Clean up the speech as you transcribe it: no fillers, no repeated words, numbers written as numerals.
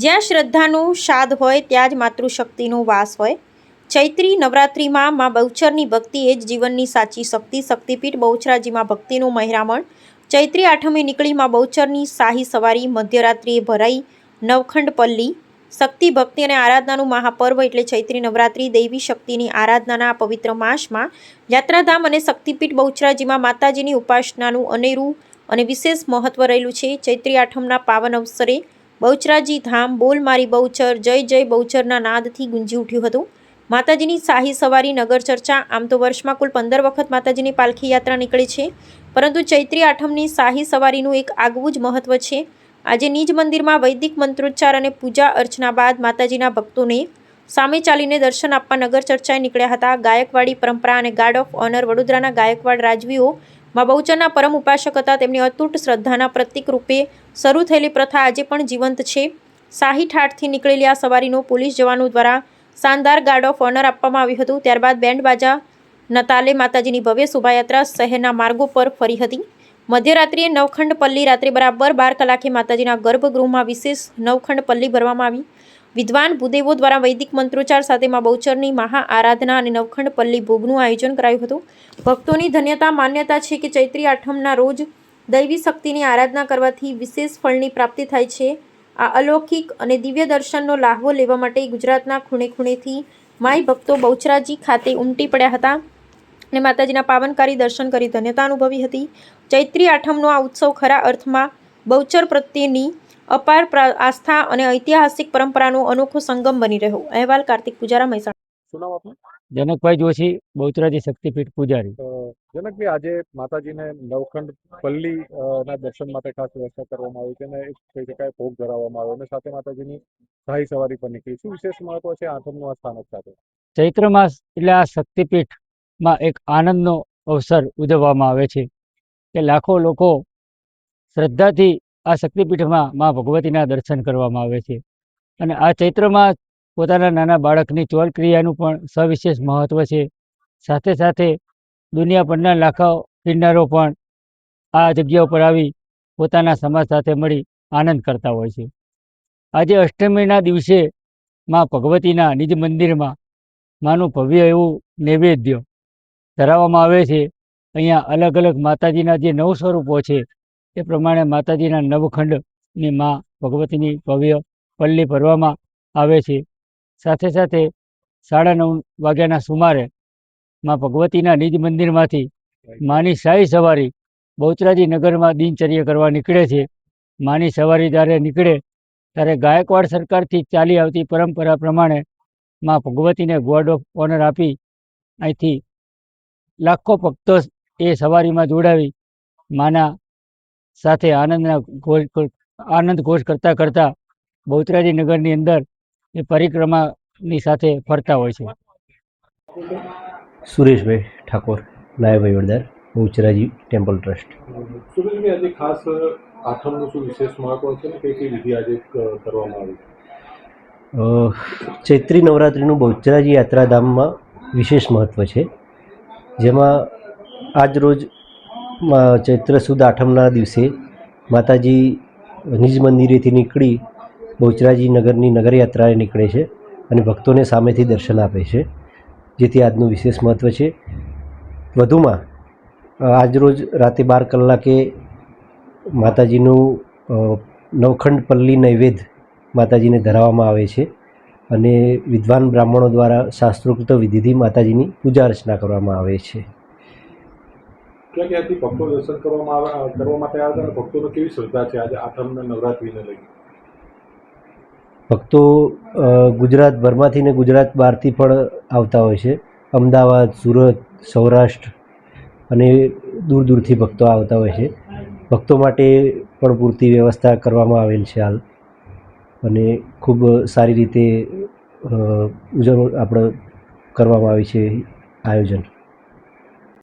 જ્યાં શ્રદ્ધાનું શાદ હોય ત્યાં જ માતૃશક્તિનો વાસ હોય। ચૈત્રી નવરાત્રિમાં માં બહુચરની ભક્તિ એ જ જીવનની સાચી શક્તિ। શક્તિપીઠ બહુચરાજીમાં ભક્તિનું મહેરામણ। ચૈત્રી આઠમે નીકળી માં બહુચરની શાહી સવારી। મધ્યરાત્રિએ ભરાઈ નવખંડ પલ્લી। શક્તિ ભક્તિ અને આરાધનાનું મહાપર્વ એટલે ચૈત્રી નવરાત્રિ। દૈવી શક્તિની આરાધનાના આ પવિત્ર માસમાં યાત્રાધામ અને શક્તિપીઠ બહુચરાજીમાં માતાજીની ઉપાસનાનું અનેરું અને વિશેષ મહત્વ રહેલું છે। ચૈત્રી આઠમના પાવન અવસરે બહુચરાજી ધામ બોલ મારી બહુચર જય જય બહુચરના નાદથી ગુંજી ઉઠ્યું હતું। માતાજીની શાહી સવારી નગર ચર્ચા। આમ તો વર્ષમાં કુલ 15 વખત માતાજીની પાલખી યાત્રા નીકળે છે, પરંતુ ચૈત્રી આઠમની શાહી સવારીનું એક આગવું જ મહત્વ છે। આજે નિજ મંદિરમાં વૈદિક મંત્રોચ્ચાર અને પૂજા અર્ચના બાદ માતાજીના ભક્તોને સામે ચાલીને દર્શન આપવા નગર ચર્ચાએ નીકળ્યા હતા। ગાયકવાડી પરંપરા અને ગાર્ડ ઓફ ઓનર વડોદરાના ગાયકવાડ રાજવીઓ માં બહુચરના પરમ ઉપાસક હતા। તેમની અતૂટ શ્રદ્ધાના પ્રતીક રૂપે શરૂ થયેલી પ્રથા આજે પણ જીવંત છે। શાહી ઠાઠથી નીકળેલી આ સવારીનો પોલીસ જવાનો દ્વારા શાનદાર ગાર્ડ ઓફ ઓનર આપવામાં આવ્યું હતું। ત્યારબાદ બેન્ડ બાજાના તાલે માતાજીની ભવ્ય શોભાયાત્રા શહેરના માર્ગો પર ફરી હતી। મધ્યરાત્રિએ નવખંડ પલ્લી। રાત્રે બરાબર 12 કલાકે માતાજીના ગર્ભગૃહમાં વિશેષ નવખંડ પલ્લી ભરવામાં આવી। વિદ્વાન ભૂદેવો દ્વારા વૈદિક મંત્રોચ્ચાર સાથે માં બહુચરની મહા આરાધના અને નવખંડ પલ્લી ભોગનું આયોજન કરાયું હતું। ભક્તોની ધન્યતા માન્યતા છે કે ચૈત્રી આઠમના રોજ દૈવી શક્તિની આરાધના કરવાથી વિશેષ ફળની પ્રાપ્તિ થાય છે। આ અલૌકિક અને દિવ્ય દર્શનનો લાહવો લેવા માટે ગુજરાતના ખૂણે ખૂણેથી માઈ ભક્તો બહુચરાજી ખાતે ઉમટી પડ્યા હતા અને માતાજીના પાવનકારી દર્શન કરી ધન્યતા અનુભવી હતી। ચૈત્રી આઠમનો આ ઉત્સવ ખરા અર્થમાં બહુચર પ્રત્યેની અપાર આસ્થા અને ઐતિહાસિક પરંપરાનો અનોખો સંગમ બની રહ્યો। અહેવાલ કાર્તિક પૂજારા, મહેસાણા। શું નામ આપનું? જનકભાઈ જોશી, બહુચરાજી શક્તિપીઠ પૂજારી। જનકભાઈ, આજે માતાજીને નવખંડ પલ્લી ના દર્શન માટે ખાસ વ્યવસ્થા કરવામાં આવી છે અને એક કહી શકાય ભોગ ધરાવવામાં આવ્યો અને સાથે માતાજીની શાહી સવારી પર નીકળી। શું વિશેષ મહત્વ છે આઠમનું આ સ્થાનક સાથે? ચૈત્ર માસ એટલે આ શક્તિપીઠમાં એક આનંદનો અવસર ઉજવવામાં આવે છે કે લાખો લોકો શ્રદ્ધાથી આ શક્તિપીઠમાં મા ભગવતીના દર્શન કરવામાં આવે છે અને આ ચૈત્રમાં પોતાના નાના બાળકની ચોલ ક્રિયાનું પણ સવિશેષ મહત્વ છે। સાથે સાથે દુનિયાભરના લાખો કિન્નરો પણ આ જગ્યા ઉપર આવી પોતાના સમાજ સાથે મળી આનંદ કરતા હોય છે। આજે અષ્ટમીના દિવસે મા ભગવતીના નિજ મંદિરમાં માનું ભવ્ય એવું નૈવેદ્ય ધરાવવામાં આવે છે। અહીંયા અલગ અલગ માતાજીના જે 9 સ્વરૂપો છે એ પ્રમાણે માતાજીના નવખંડની મા ભગવતીની ભવ્ય પલ્લી ભરવામાં આવે છે। સાથે સાથે 9:30 વાગ્યાના સુમારે મા ભગવતીના નિજ મંદિરમાંથી માની શાહી સવારી બહુચરાજી નગરમાં દિનચર્યા કરવા નીકળે છે। માની સવારી જ્યારે નીકળે ત્યારે ગાયકવાડ સરકારથી ચાલી આવતી પરંપરા પ્રમાણે મા ભગવતીને ગાર્ડ ઓફ ઓનર આપી અહીંથી લાખો ભક્તો એ સવારીમાં જોડાવી માના સાથે આનંદ ઘોષ કરતા કરતા બહુચરાજી નગરની અંદર એ પરિક્રમાની સાથે ફરતા હોય છે। સુરેશભાઈ ઠાકોર, નાયબ વહીવટદાર, બહુચરાજી ટેમ્પલ ટ્રસ્ટ। સુરેશભાઈ, આજે ખાસ આઠમનું શું વિશેષ મહત્વ છે ને કઈ કઈ વિધિ આજે કરવામાં આવી? ચૈત્રી નવરાત્રિનું બહુચરાજી યાત્રાધામમાં વિશેષ મહત્ત્વ છે, જેમાં આજ રોજ ચૈત્ર સુદ આઠમના દિવસે માતાજી નિજ મંદિરેથી નીકળી બહુચરાજી નગરની નગરયાત્રાએ નીકળે છે અને ભક્તોને સામેથી દર્શન આપે છે, જેથી આજનું વિશેષ મહત્ત્વ છે। વધુમાં આજરોજ રાતે 12 કલાકે માતાજીનું નવખંડ પલ્લી નૈવેદ્ય માતાજીને ધરાવવામાં આવે છે અને વિદ્વાન બ્રાહ્મણો દ્વારા શાસ્ત્રોક્ત વિધિથી માતાજીની પૂજા અર્ચના કરવામાં આવે છે। ક્યાં ક્યાંથી ભક્તો દર્શન કરવા માટે આવ્યા હતા અને ભક્તોનો કેવી શ્રદ્ધા છે આજે આઠમના નવરાત્રિને લઈને? ભક્તો ગુજરાતભરમાંથી ને ગુજરાત બહારથી પણ આવતા હોય છે। અમદાવાદ, સુરત, સૌરાષ્ટ્ર અને દૂર દૂરથી ભક્તો આવતા હોય છે। ભક્તો માટે પણ પૂરતી વ્યવસ્થા કરવામાં આવેલ છે હાલ, અને ખૂબ સારી રીતે આપણે કરવામાં આવી છે આયોજન।